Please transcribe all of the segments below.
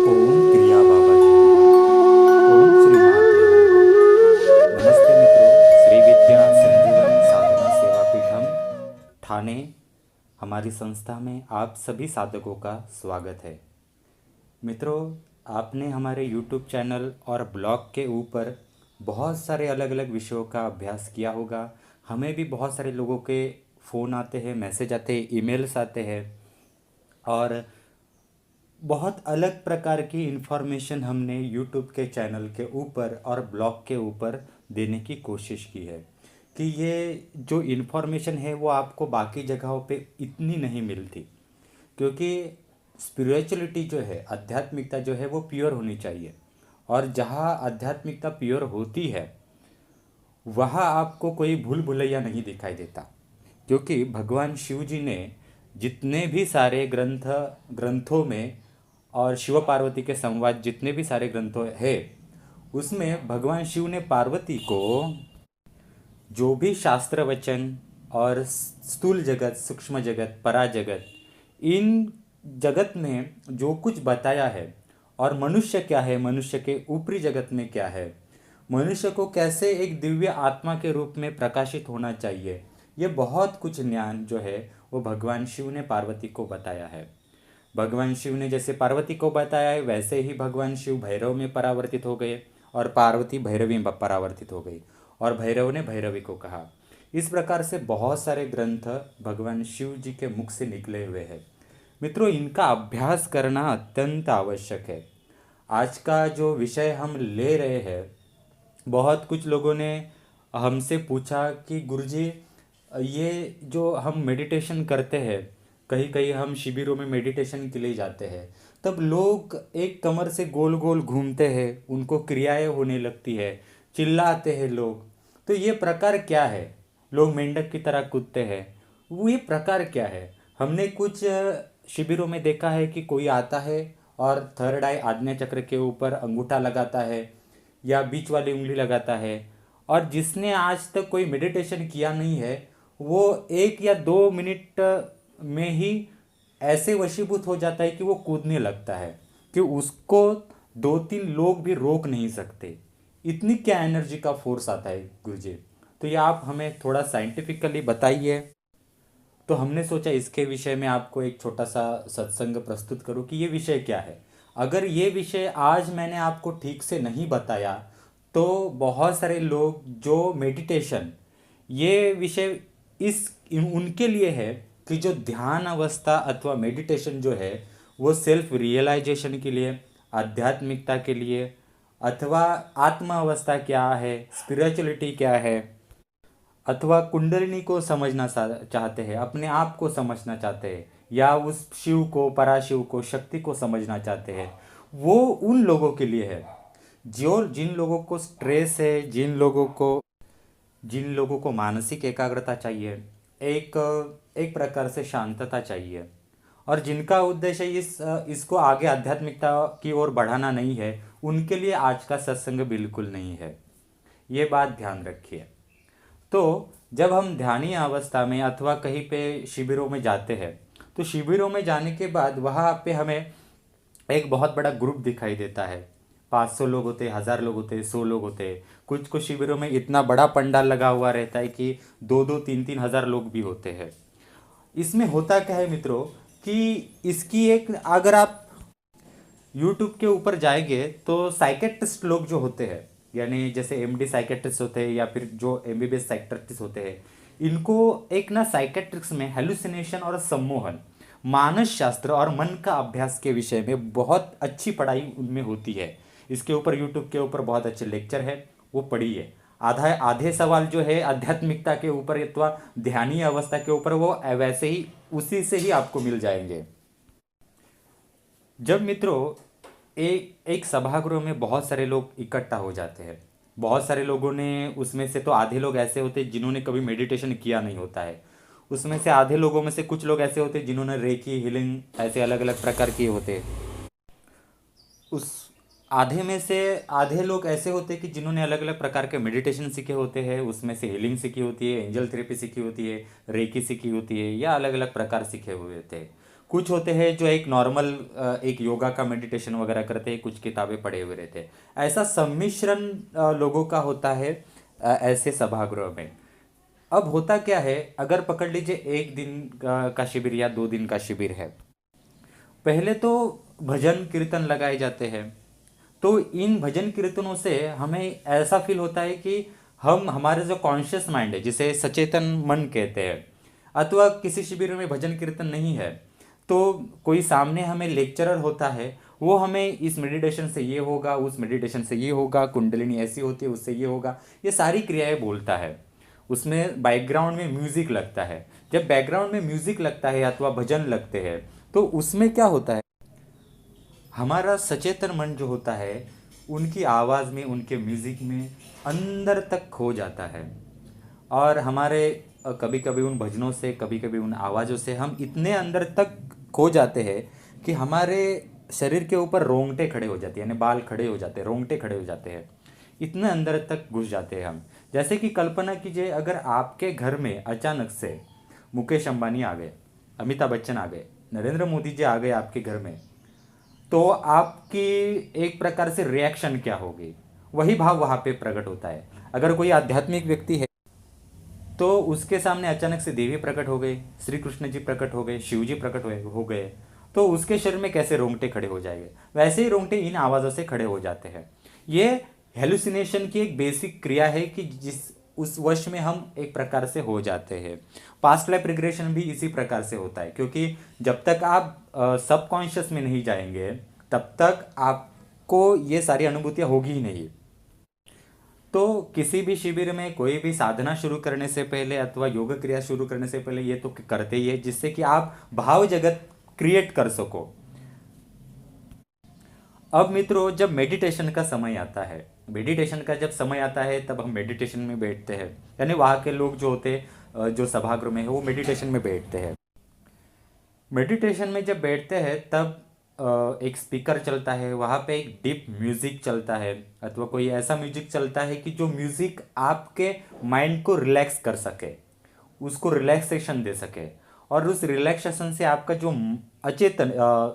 ओम क्रिया बाबाजी नमः। ओम श्री मात्रे नमः। नमस्ते मित्रों, श्री विद्या संजीवन साधना सेवा पीठम ठाणे हमारी संस्था में आप सभी साधकों का स्वागत है। मित्रों, आपने हमारे यूट्यूब चैनल और ब्लॉग के ऊपर बहुत सारे अलग अलग विषयों का अभ्यास किया होगा। हमें भी बहुत सारे लोगों के फ़ोन आते हैं, मैसेज आते हैं, ईमेल्स आते हैं और बहुत अलग प्रकार की इन्फॉर्मेशन हमने यूट्यूब के चैनल के ऊपर और ब्लॉग के ऊपर देने की कोशिश की है कि ये जो इन्फॉर्मेशन है वो आपको बाकी जगहों पे इतनी नहीं मिलती, क्योंकि स्पिरिचुअलिटी जो है, आध्यात्मिकता जो है वो प्योर होनी चाहिए। और जहाँ आध्यात्मिकता प्योर होती है वहाँ आपको कोई भूल भुलैया नहीं दिखाई देता, क्योंकि भगवान शिव जी ने जितने भी सारे ग्रंथों में और शिव पार्वती के संवाद जितने भी सारे ग्रंथों हैं उसमें भगवान शिव ने पार्वती को जो भी शास्त्र वचन और स्थूल जगत, सूक्ष्म जगत, परा जगत, इन जगत में जो कुछ बताया है और मनुष्य क्या है, मनुष्य के ऊपरी जगत में क्या है, मनुष्य को कैसे एक दिव्य आत्मा के रूप में प्रकाशित होना चाहिए, ये बहुत कुछ ज्ञान जो है वो भगवान शिव ने पार्वती को बताया है। भगवान शिव ने जैसे पार्वती को बताया है वैसे ही भगवान शिव भैरव में परावर्तित हो गए और पार्वती भैरवी में परावर्तित हो गई और भैरव ने भैरवी को कहा। इस प्रकार से बहुत सारे ग्रंथ भगवान शिव जी के मुख से निकले हुए हैं। मित्रों, इनका अभ्यास करना अत्यंत आवश्यक है। आज का जो विषय हम ले रहे हैं, बहुत कुछ लोगों ने हमसे पूछा कि गुरुजी, ये जो हम मेडिटेशन करते हैं, कहीं कहीं हम शिविरों में मेडिटेशन के लिए जाते हैं, तब लोग एक कमर से गोल गोल घूमते हैं, उनको क्रियाएं होने लगती है, चिल्लाते हैं लोग। तो ये प्रकार क्या है? लोग मेंढक की तरह कूदते हैं, वो ये प्रकार क्या है? हमने कुछ शिविरों में देखा है कि कोई आता है और थर्ड आई आज्ञा चक्र के ऊपर अंगूठा लगाता है या बीच वाली उंगली लगाता है, और जिसने आज तक कोई मेडिटेशन किया नहीं है वो 1 या 2 मिनट में ही ऐसे वशीभूत हो जाता है कि वो कूदने लगता है कि उसको 2-3 लोग भी रोक नहीं सकते। इतनी क्या एनर्जी का फोर्स आता है गुरुजी? तो ये आप हमें थोड़ा साइंटिफिकली बताइए। तो हमने सोचा इसके विषय में आपको एक छोटा सा सत्संग प्रस्तुत करूं कि ये विषय क्या है। अगर ये विषय आज मैंने आपको ठीक से नहीं बताया तो बहुत सारे लोग जो मेडिटेशन, ये विषय उनके लिए है कि जो ध्यान अवस्था अथवा मेडिटेशन जो है वो सेल्फ रियलाइजेशन के लिए, आध्यात्मिकता के लिए, अथवा आत्मा अवस्था क्या है, स्पिरिचुअलिटी क्या है, अथवा कुंडलिनी को समझना चाहते हैं, अपने आप को समझना चाहते हैं, या उस शिव को, पराशिव को, शक्ति को समझना चाहते हैं, वो उन लोगों के लिए है। जो जिन लोगों को स्ट्रेस है, जिन लोगों को मानसिक एकाग्रता चाहिए, एक एक प्रकार से शांतता चाहिए, और जिनका उद्देश्य इसको आगे आध्यात्मिकता की ओर बढ़ाना नहीं है, उनके लिए आज का सत्संग बिल्कुल नहीं है। ये बात ध्यान रखिए। तो जब हम ध्यानीय अवस्था में अथवा कहीं पे शिविरों में जाते हैं, तो शिविरों में जाने के बाद वहाँ पे हमें एक बहुत बड़ा ग्रुप दिखाई देता है। 500 लोग होते, 1000 लोग होते, 100 लोग होते। कुछ कुछ शिविरों में इतना बड़ा पंडाल लगा हुआ रहता है कि 2-2, 3-3 हज़ार लोग भी होते हैं। इसमें होता क्या है मित्रों कि इसकी एक, अगर आप यूट्यूब के ऊपर जाएंगे तो साइकेट्रिस्ट लोग जो होते हैं, यानी जैसे एमडी साइकेट्रिस्ट होते हैं या फिर जो एमबीबीएस साइकेट्रिस्ट होते हैं, इनको एक ना साइकेट्रिक्स में हेलुसिनेशन और सम्मोहन, मानस शास्त्र और मन का अभ्यास के विषय में बहुत अच्छी पढ़ाई उनमें होती है। इसके ऊपर यूट्यूब के ऊपर बहुत अच्छे लेक्चर है, वो पढ़िए। आधा आधे सवाल जो है आध्यात्मिकता के ऊपर अथवा ध्यानीय अवस्था के ऊपर, वो वैसे ही उसी से ही आपको मिल जाएंगे। जब मित्रों एक एक सभागृह में बहुत सारे लोग इकट्ठा हो जाते हैं, बहुत सारे लोगों ने, उसमें से तो आधे लोग ऐसे होते हैं जिन्होंने कभी मेडिटेशन किया नहीं होता है, उसमें से आधे लोगों में से कुछ लोग ऐसे होते हैं जिन्होंने रेकी, हीलिंग, ऐसे अलग अलग प्रकार किए होते हैं। उस आधे में से आधे लोग ऐसे होते हैं कि जिन्होंने अलग अलग प्रकार के मेडिटेशन सीखे होते हैं, उसमें से हीलिंग सीखी होती है, एंजल थेरेपी सीखी होती है, रेकी सीखी होती है, या अलग अलग प्रकार सीखे हुए होते हैं। कुछ होते हैं जो एक नॉर्मल एक योगा का मेडिटेशन वगैरह करते हैं, कुछ किताबें पढ़े हुए रहते हैं। ऐसा सम्मिश्रण लोगों का होता है ऐसे सभागृह में। अब होता क्या है, अगर पकड़ लीजिए एक दिन का शिविर या 2 दिन का शिविर है, पहले तो भजन कीर्तन लगाए जाते हैं। तो इन भजन कीर्तनों से हमें ऐसा फील होता है कि हम हमारे जो कॉन्शियस माइंड है, जिसे सचेतन मन कहते हैं, अथवा किसी शिविर में भजन कीर्तन नहीं है तो कोई सामने हमें लेक्चरर होता है, वो हमें इस मेडिटेशन से ये होगा, उस मेडिटेशन से ये होगा, कुंडलिनी ऐसी होती है, उससे ये होगा, ये सारी क्रियाएं बोलता है। उसमें बैकग्राउंड में म्यूजिक लगता है। जब बैकग्राउंड में म्यूजिक लगता है अथवा भजन लगते हैं तो उसमें क्या होता है, हमारा सचेतन मन जो होता है उनकी आवाज़ में, उनके म्यूज़िक में अंदर तक खो जाता है। और हमारे कभी कभी उन भजनों से, कभी कभी उन आवाज़ों से हम इतने अंदर तक खो जाते हैं कि हमारे शरीर के ऊपर रोंगटे खड़े हो जाते हैं, यानी बाल खड़े हो जाते हैं, रोंगटे खड़े हो जाते हैं, इतने अंदर तक घुस जाते हैं हम। जैसे कि कल्पना कीजिए, अगर आपके घर में अचानक से मुकेश अंबानी आ गए, अमिताभ बच्चन आ गए, नरेंद्र मोदी जी आ गए आपके घर में, तो आपकी एक प्रकार से रिएक्शन क्या होगी, वही भाव वहाँ पे प्रकट होता है। अगर कोई आध्यात्मिक व्यक्ति है तो उसके सामने अचानक से देवी प्रकट हो गई, श्री कृष्ण जी प्रकट हो गए, शिव जी प्रकट हो गए, तो उसके शरीर में कैसे रोंगटे खड़े हो जाएंगे, वैसे ही रोंगटे इन आवाज़ों से खड़े हो जाते हैं। ये हेलुसिनेशन की एक बेसिक क्रिया है कि जिस उस वश में हम एक प्रकार से हो जाते हैं। पास्ट लाइफ रिग्रेशन भी इसी प्रकार से होता है, क्योंकि जब तक आप सबकॉन्शियस में नहीं जाएंगे तब तक आपको ये सारी अनुभूतियाँ होगी ही नहीं। तो किसी भी शिविर में कोई भी साधना शुरू करने से पहले अथवा योग क्रिया शुरू करने से पहले ये तो करते ही है, जिससे कि आप भाव जगत क्रिएट कर सको। अब मित्रों, जब मेडिटेशन का समय आता है, मेडिटेशन का जब समय आता है तब हम मेडिटेशन में बैठते हैं, यानी वहाँ के लोग जो होते हैं, जो सभागृह में है, वो मेडिटेशन में बैठते हैं। मेडिटेशन में जब बैठते हैं तब एक स्पीकर चलता है, वहाँ पे एक डीप म्यूजिक चलता है, अथवा कोई ऐसा म्यूजिक चलता है कि जो म्यूजिक आपके माइंड को रिलैक्स कर सके, उसको रिलैक्सेशन दे सके। और उस रिलैक्सेशन से आपका जो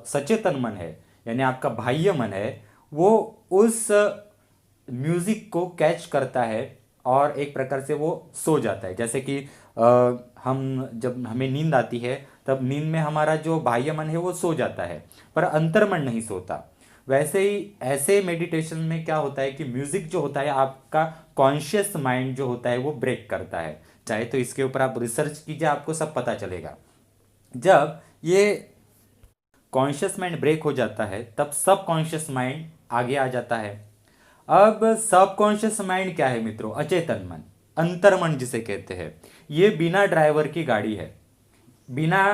सचेतन मन है, यानी आपका बाह्य मन है, वो उस म्यूजिक को कैच करता है और एक प्रकार से वो सो जाता है। जैसे कि हम जब हमें नींद आती है तब नींद में हमारा जो बाह्य मन है वो सो जाता है, पर अंतर्मन नहीं सोता। वैसे ही ऐसे मेडिटेशन में क्या होता है कि म्यूजिक जो होता है आपका कॉन्शियस माइंड जो होता है वो ब्रेक करता है। चाहे तो इसके ऊपर आप रिसर्च कीजिए, आपको सब पता चलेगा। जब ये कॉन्शियस माइंड ब्रेक हो जाता है तब सब कॉन्शियस माइंड आगे आ जाता है। अब सब कॉन्शियस माइंड क्या है मित्रों? अचेतन मन, अंतर्मन जिसे कहते हैं। ये बिना ड्राइवर की गाड़ी है, बिना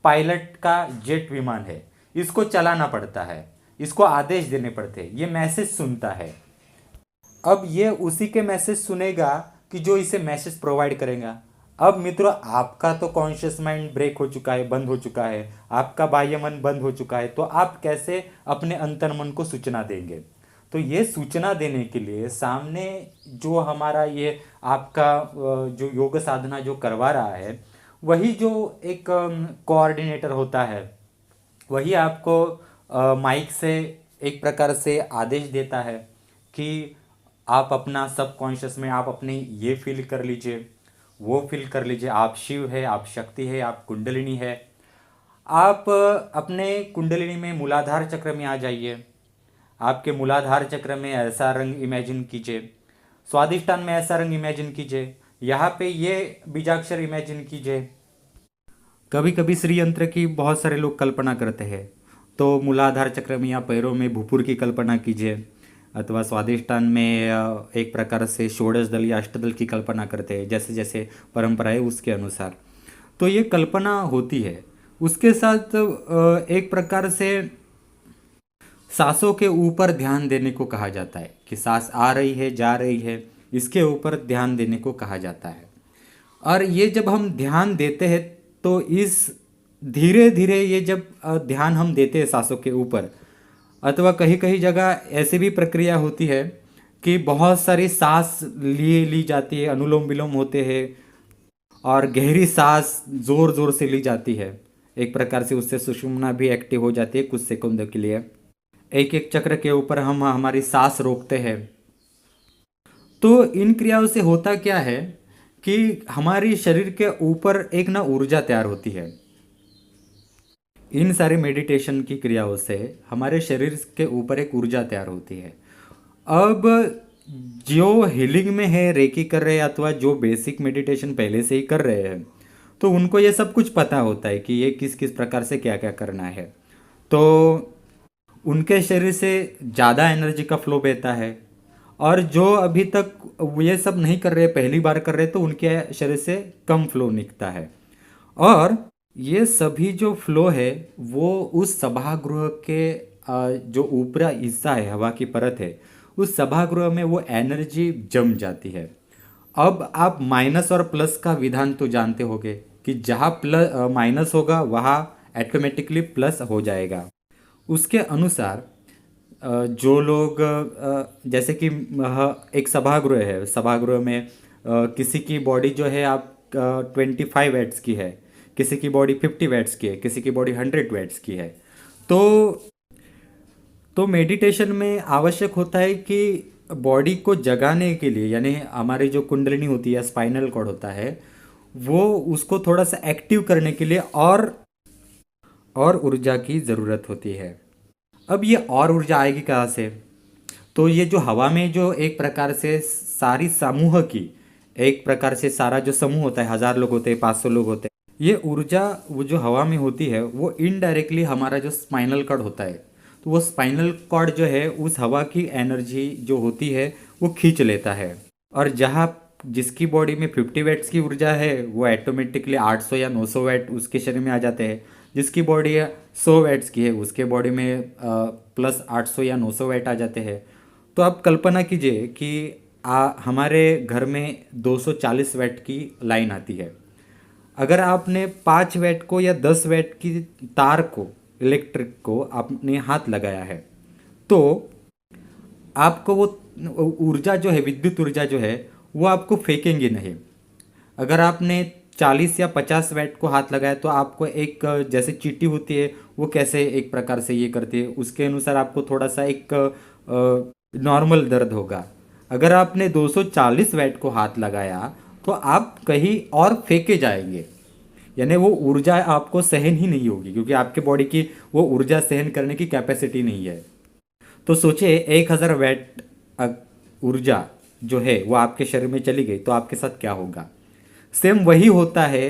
पायलट का जेट विमान है, इसको चलाना पड़ता है, इसको आदेश देने पड़ते हैं, ये मैसेज सुनता है। अब ये उसी के मैसेज सुनेगा कि जो इसे मैसेज प्रोवाइड करेगा। अब मित्रों, आपका तो कॉन्शियस माइंड ब्रेक हो चुका है, बंद हो चुका है, आपका बाह्य मन बंद हो चुका है, तो आप कैसे अपने अंतर्मन को सूचना देंगे? तो ये सूचना देने के लिए सामने जो हमारा ये आपका जो योग साधना जो करवा रहा है, वही जो एक कोऑर्डिनेटर होता है, वही आपको माइक से एक प्रकार से आदेश देता है कि आप अपना सब कॉन्शियस में आप अपने ये फील कर लीजिए, वो फील कर लीजिए, आप शिव है, आप शक्ति है, आप कुंडलिनी है। आप अपने कुंडलिनी में मूलाधार चक्र में आ जाइए, आपके मूलाधार चक्र में ऐसा रंग इमेजिन कीजिए, स्वादिष्टान में ऐसा रंग इमेजिन कीजिए, यहाँ पे ये बीजाक्षर इमेजिन कीजिए। कभी कभी श्री यंत्र की बहुत सारे लोग कल्पना करते हैं, तो मूलाधार चक्र में या पैरों में भूपुर की कल्पना कीजिए, अथवा स्वादिष्टान में एक प्रकार से षोडश दल या अष्टदल की कल्पना करते हैं, जैसे जैसे परंपरा है उसके अनुसार। तो ये कल्पना होती है। उसके साथ एक प्रकार से सांसों के ऊपर ध्यान देने को कहा जाता है कि सांस आ रही है, जा रही है, इसके ऊपर ध्यान देने को कहा जाता है। और ये जब हम ध्यान देते हैं तो इस धीरे धीरे ये जब ध्यान हम देते हैं सांसों के ऊपर, अथवा कहीं कहीं जगह ऐसी भी प्रक्रिया होती है कि बहुत सारी सांस ली जाती है, अनुलोम विलोम होते हैं और गहरी सांस जोर जोर से ली जाती है। एक प्रकार से उससे सुषुम्ना भी एक्टिव हो जाती है कुछ सेकंडों के लिए। एक एक चक्र के ऊपर हम हमारी सांस रोकते हैं। तो इन क्रियाओं से होता क्या है कि हमारी शरीर के ऊपर एक ना ऊर्जा तैयार होती है। इन सारे मेडिटेशन की क्रियाओं से हमारे शरीर के ऊपर एक ऊर्जा तैयार होती है। अब जो हीलिंग में है, रेकी कर रहे हैं अथवा जो बेसिक मेडिटेशन पहले से ही कर रहे हैं, तो उनको ये सब कुछ पता होता है कि ये किस किस प्रकार से क्या क्या करना है। तो उनके शरीर से ज़्यादा एनर्जी का फ्लो बहता है। और जो अभी तक ये सब नहीं कर रहे, पहली बार कर रहे, तो उनके शरीर से कम फ्लो निकलता है। और ये सभी जो फ्लो है वो उस सभागृह के जो ऊपरी हिस्सा है, हवा की परत है, उस सभागृह में वो एनर्जी जम जाती है। अब आप माइनस और प्लस का विधान तो जानते होंगे कि जहाँ प्लस माइनस होगा वहाँ ऑटोमेटिकली प्लस हो जाएगा। उसके अनुसार जो लोग जैसे कि एक सभागृह है, सभागृह में किसी की बॉडी जो है आप 25 वैट्स की है, किसी की बॉडी 50 वैट्स की है, किसी की बॉडी 100 वैट्स की है। तो मेडिटेशन में आवश्यक होता है कि बॉडी को जगाने के लिए, यानी हमारी जो कुंडलिनी होती है, स्पाइनल कॉर्ड होता है, वो उसको थोड़ा सा एक्टिव करने के लिए और ऊर्जा की ज़रूरत होती है। अब ये और ऊर्जा आएगी कहाँ से? तो ये जो हवा में जो एक प्रकार से सारी समूह की, एक प्रकार से सारा जो समूह होता है, 1000 लोग होते हैं, 500 लोग होते हैं, ये ऊर्जा वो जो हवा में होती है वो इनडायरेक्टली हमारा जो स्पाइनल कॉर्ड होता है, तो वो स्पाइनल कॉर्ड जो है उस हवा की एनर्जी जो होती है वो खींच लेता है। और जहाँ जिसकी बॉडी में 50 वैट्स की ऊर्जा है वो ऑटोमेटिकली 800 या 900 वैट उसके शरीर में आ जाते हैं। जिसकी बॉडी 100 वैट्स की है उसके बॉडी में प्लस 800 या 900 वैट आ जाते हैं। तो आप कल्पना कीजिए कि हमारे घर में 240 वैट की लाइन आती है। अगर आपने 5 वैट को या 10 वैट की तार को, इलेक्ट्रिक को आपने हाथ लगाया है, तो आपको वो ऊर्जा जो है, विद्युत ऊर्जा जो है, वो आपको फेंकेंगे नहीं। अगर आपने 40 या 50 वैट को हाथ लगाया तो आपको एक जैसे चींटी होती है वो कैसे एक प्रकार से ये करती है, उसके अनुसार आपको थोड़ा सा एक नॉर्मल दर्द होगा। अगर आपने 240 वैट को हाथ लगाया तो आप कहीं और फेंके जाएंगे, यानी वो ऊर्जा आपको सहन ही नहीं होगी, क्योंकि आपके बॉडी की वो ऊर्जा सहन करने की कैपेसिटी नहीं है। तो सोचिए 1000 वैट ऊर्जा जो है वो आपके शरीर में चली गई तो आपके साथ क्या होगा। सेम वही होता है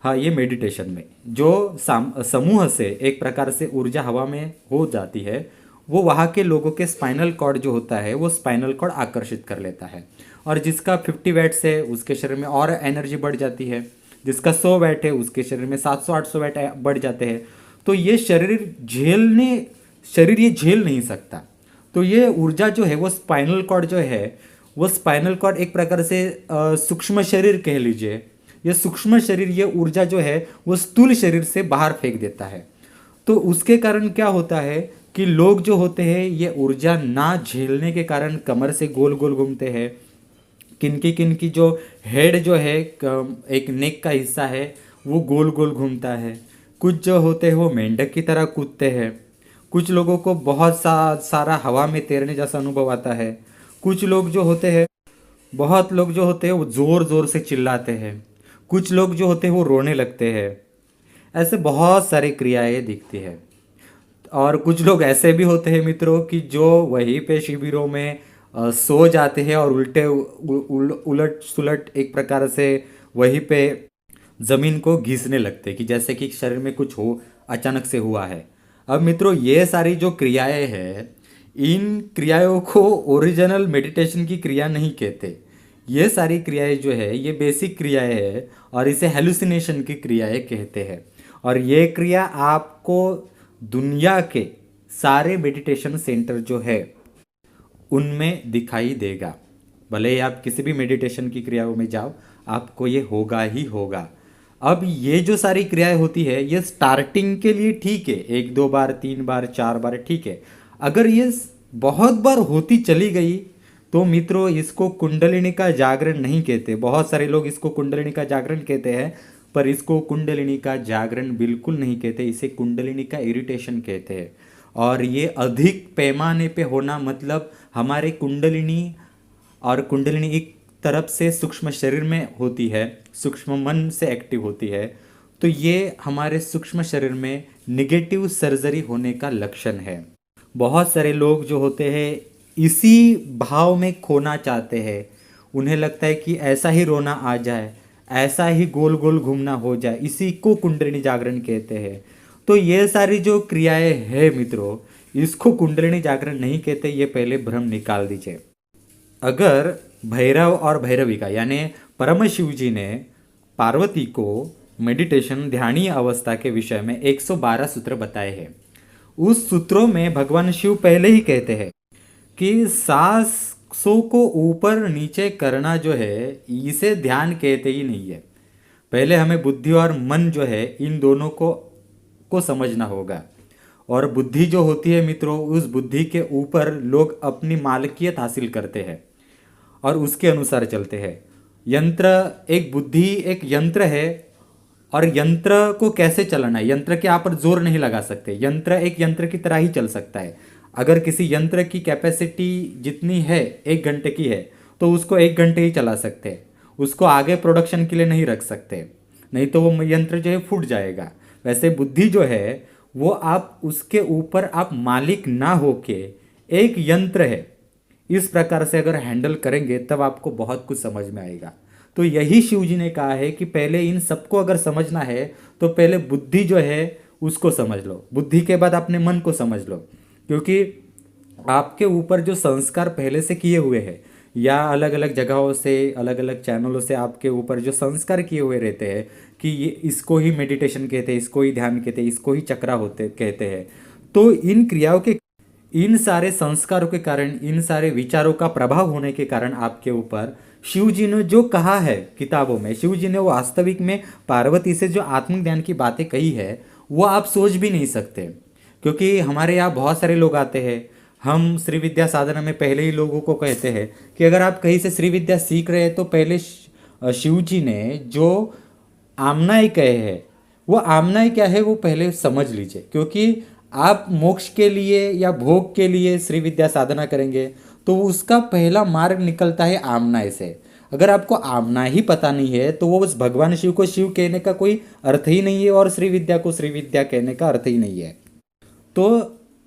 हाँ ये मेडिटेशन में, जो समूह से एक प्रकार से ऊर्जा हवा में हो जाती है, वो वहाँ के लोगों के स्पाइनल कॉर्ड जो होता है वो स्पाइनल कॉर्ड आकर्षित कर लेता है। और जिसका 50 वैट्स है उसके शरीर में और एनर्जी बढ़ जाती है, जिसका 100 वैट है उसके शरीर में 700-800 वैट बढ़ जाते हैं। तो ये शरीर ये झेल नहीं सकता। तो ये ऊर्जा जो है वो स्पाइनल कॉर्ड जो है, वो स्पाइनल कॉर्ड एक प्रकार से सूक्ष्म शरीर कह लीजिए, ये सूक्ष्म शरीर ये ऊर्जा जो है वो स्थूल शरीर से बाहर फेंक देता है। तो उसके कारण क्या होता है कि लोग जो होते हैं ये ऊर्जा ना झेलने के कारण कमर से गोल गोल घूमते हैं। किनकी जो हेड जो है, एक नेक का हिस्सा है, वो गोल गोल घूमता है। कुछ जो होते हैं वो मेंढक की तरह कूदते हैं। कुछ लोगों को बहुत सारा हवा में तैरने जैसा अनुभव आता है। कुछ लोग जो होते हैं, बहुत लोग जो होते हैं वो ज़ोर ज़ोर से चिल्लाते हैं। कुछ लोग जो होते हैं वो रोने लगते हैं। ऐसे बहुत सारी क्रियाएं दिखती है। और कुछ लोग ऐसे भी होते हैं मित्रों कि जो वहीं पे शिविरों में सो जाते हैं और उलट सुलट एक प्रकार से वहीं पे ज़मीन को घिसने लगते हैं कि जैसे कि शरीर में कुछ हो अचानक से हुआ है। अब मित्रों ये सारी जो क्रियाएं हैं, इन क्रियाओं को ओरिजिनल मेडिटेशन की क्रिया नहीं कहते। ये सारी क्रियाएं जो है ये बेसिक क्रियाएं हैं और इसे हेलुसिनेशन की क्रियाएं कहते हैं। और ये क्रिया आपको दुनिया के सारे मेडिटेशन सेंटर जो है उनमें दिखाई देगा। भले ही आप किसी भी मेडिटेशन की क्रियाओं में जाओ, आपको ये होगा ही होगा। अब ये जो सारी क्रियाएं होती है ये स्टार्टिंग के लिए ठीक है, 1-2 बार 3 बार 4 बार ठीक है। अगर ये बहुत बार होती चली गई तो मित्रों इसको कुंडलिनी का जागरण नहीं कहते। बहुत सारे लोग इसको कुंडलिनी का जागरण कहते हैं, पर इसको कुंडलिनी का जागरण बिल्कुल नहीं कहते, इसे कुंडलिनी का इरिटेशन कहते हैं। और ये अधिक पैमाने पे होना मतलब हमारे कुंडलिनी, और कुंडलिनी एक तरफ से सूक्ष्म शरीर में होती है, सूक्ष्म मन से एक्टिव होती है, तो ये हमारे सूक्ष्म शरीर में निगेटिव सर्जरी होने का लक्षण है। बहुत सारे लोग जो होते हैं इसी भाव में खोना चाहते हैं, उन्हें लगता है कि ऐसा ही रोना आ जाए, ऐसा ही गोल गोल घूमना हो जाए, इसी को कुंडलिनी जागरण कहते हैं। तो ये सारी जो क्रियाएं हैं मित्रों, इसको कुंडलिनी जागरण नहीं कहते, ये पहले भ्रम निकाल दीजिए। अगर भैरव और भैरविका यानी परम शिव जी ने पार्वती को मेडिटेशन ध्यानीय अवस्था के विषय में 112 सूत्र बताए हैं। उस सूत्रों में भगवान शिव पहले ही कहते हैं कि सांसों को ऊपर नीचे करना जो है इसे ध्यान कहते ही नहीं है। पहले हमें बुद्धि और मन जो है इन दोनों को समझना होगा। और बुद्धि जो होती है मित्रों, उस बुद्धि के ऊपर लोग अपनी मालकियत हासिल करते हैं और उसके अनुसार चलते हैं। यंत्र, एक बुद्धि एक यंत्र है, और यंत्र को कैसे चलाना है, यंत्र के आप पर जोर नहीं लगा सकते, यंत्र एक यंत्र की तरह ही चल सकता है। अगर किसी यंत्र की कैपेसिटी जितनी है 1 घंटे की है तो उसको 1 घंटे ही चला सकते हैं, उसको आगे प्रोडक्शन के लिए नहीं रख सकते, नहीं तो वो यंत्र जो है फूट जाएगा। वैसे बुद्धि जो है वो आप उसके ऊपर आप मालिक ना होके एक यंत्र है, इस प्रकार से अगर हैंडल करेंगे तब आपको बहुत कुछ समझ में आएगा। तो यही शिव जी ने कहा है कि पहले इन सबको अगर समझना है तो पहले बुद्धि जो है उसको समझ लो, बुद्धि के बाद अपने मन को समझ लो। क्योंकि आपके ऊपर जो संस्कार पहले से किए हुए हैं या अलग अलग जगहों से अलग अलग चैनलों से आपके ऊपर जो संस्कार किए हुए रहते हैं कि ये इसको ही मेडिटेशन कहते हैं, इसको ही ध्यान कहते हैं, इसको ही चक्रा होते कहते हैं, तो इन क्रियाओं के, इन सारे संस्कारों के कारण, इन सारे विचारों का प्रभाव होने के कारण आपके ऊपर शिव जी ने जो कहा है किताबों में, शिव जी ने वो वास्तविक में पार्वती से जो आत्मज्ञान की बातें कही है वो आप सोच भी नहीं सकते। क्योंकि हमारे यहाँ बहुत सारे लोग आते हैं, हम श्री विद्या साधना में पहले ही लोगों को कहते हैं कि अगर आप कहीं से श्री विद्या सीख रहे हैं तो पहले शिव जी ने जो आमनाएं कहे हैं वो आमनाएं क्या है वो पहले समझ लीजिए। क्योंकि आप मोक्ष के लिए या भोग के लिए श्री विद्या साधना करेंगे तो उसका पहला मार्ग निकलता है आमनाएं से। अगर आपको आमना ही पता नहीं है तो वो उस भगवान शिव को शिव कहने का कोई अर्थ ही नहीं है और श्री विद्या को श्री विद्या कहने का अर्थ ही नहीं है। तो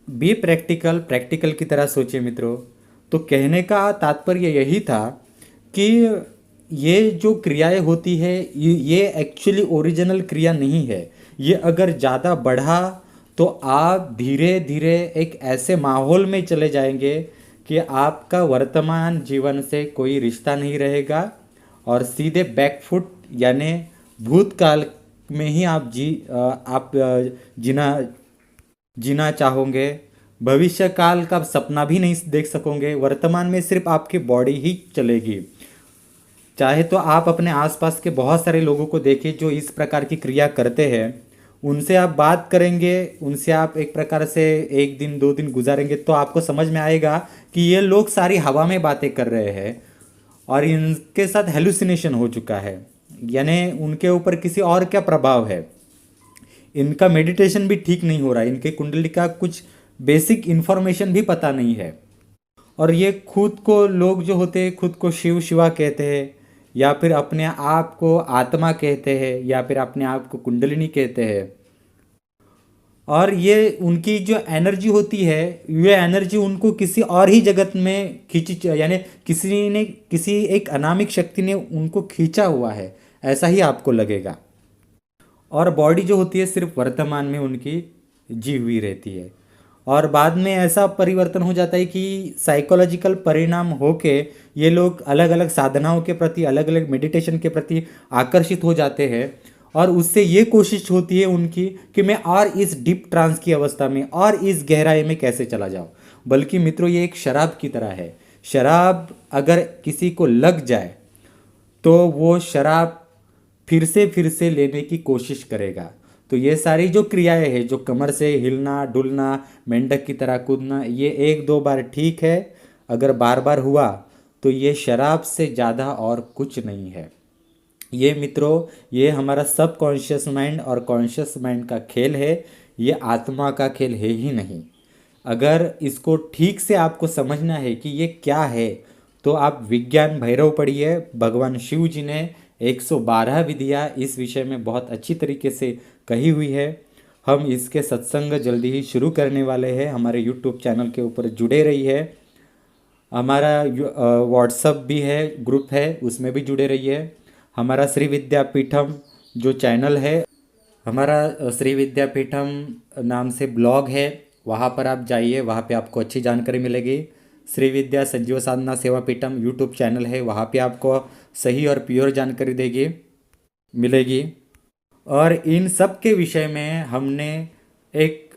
बी प्रैक्टिकल, प्रैक्टिकल की तरह सोचिए मित्रों। तो कहने का तात्पर्य यही था कि ये जो क्रियाएं होती है ये एक्चुअली ओरिजिनल क्रिया नहीं है। ये अगर ज़्यादा बढ़ा तो आप धीरे धीरे एक ऐसे माहौल में चले जाएंगे कि आपका वर्तमान जीवन से कोई रिश्ता नहीं रहेगा और सीधे बैकफुट यानी भूतकाल में ही आप जीना चाहोगे। भविष्य काल का सपना भी नहीं देख सकोगे, वर्तमान में सिर्फ आपकी बॉडी ही चलेगी। चाहे तो आप अपने आसपास के बहुत सारे लोगों को देखिए जो इस प्रकार की क्रिया करते हैं, उनसे आप बात करेंगे, उनसे आप एक प्रकार से 1 दिन 2 दिन गुजारेंगे तो आपको समझ में आएगा कि ये लोग सारी हवा में बातें कर रहे हैं और इनके साथ हेलुसिनेशन हो चुका है, यानी उनके ऊपर किसी और क्या प्रभाव है, इनका मेडिटेशन भी ठीक नहीं हो रहा है, इनके कुंडली का कुछ बेसिक इन्फॉर्मेशन भी पता नहीं है। और ये खुद को लोग जो होते हैं खुद को शिव शिवा कहते हैं या फिर अपने आप को आत्मा कहते हैं या फिर अपने आप को कुंडलिनी कहते हैं। और ये उनकी जो एनर्जी होती है ये एनर्जी उनको किसी और ही जगत में खींची, यानी किसी एक अनामिक शक्ति ने उनको खींचा हुआ है, ऐसा ही आपको लगेगा। और बॉडी जो होती है सिर्फ वर्तमान में उनकी जी हुई रहती है और बाद में ऐसा परिवर्तन हो जाता है कि साइकोलॉजिकल परिणाम होके ये लोग अलग अलग साधनाओं के प्रति, अलग अलग मेडिटेशन के प्रति आकर्षित हो जाते हैं और उससे ये कोशिश होती है उनकी कि मैं और इस डीप ट्रांस की अवस्था में और इस गहराई में कैसे चला जाऊँ। बल्कि मित्रों ये एक शराब की तरह है। शराब अगर किसी को लग जाए तो वो शराब फिर से लेने की कोशिश करेगा। तो ये सारी जो क्रियाएं हैं, जो कमर से हिलना डुलना, मेंढक की तरह कूदना, ये 1-2 बार ठीक है, अगर बार बार हुआ तो ये शराब से ज़्यादा और कुछ नहीं है। ये मित्रों, ये हमारा सब कॉन्शियस माइंड और कॉन्शियस माइंड का खेल है, ये आत्मा का खेल है ही नहीं। अगर इसको ठीक से आपको समझना है कि ये क्या है, तो आप विज्ञान भैरव पढ़िए। भगवान शिव जी ने 112 विधियाँ इस विषय में बहुत अच्छी तरीके से कही हुई है। हम इसके सत्संग जल्दी ही शुरू करने वाले हैं। हमारे यूट्यूब चैनल के ऊपर जुड़े रहिए। हमारा व्हाट्सअप भी है, ग्रुप है, उसमें भी जुड़े रहिए। हमारा श्री विद्यापीठम जो चैनल है, हमारा श्री विद्यापीठम नाम से ब्लॉग है, वहाँ पर आप जाइए, वहाँ पे आपको अच्छी जानकारी मिलेगी। श्री विद्या संजीव साधना सेवा पीठम यूट्यूब चैनल है, वहाँ पे आपको सही और प्योर जानकारी देगी मिलेगी। और इन सब के विषय में हमने एक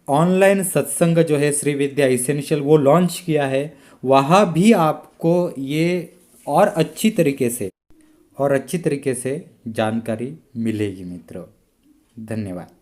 ऑनलाइन सत्संग जो है श्री विद्या इसेंशियल वो लॉन्च किया है। वहाँ भी आपको ये और अच्छी तरीके से जानकारी मिलेगी मित्रों। धन्यवाद।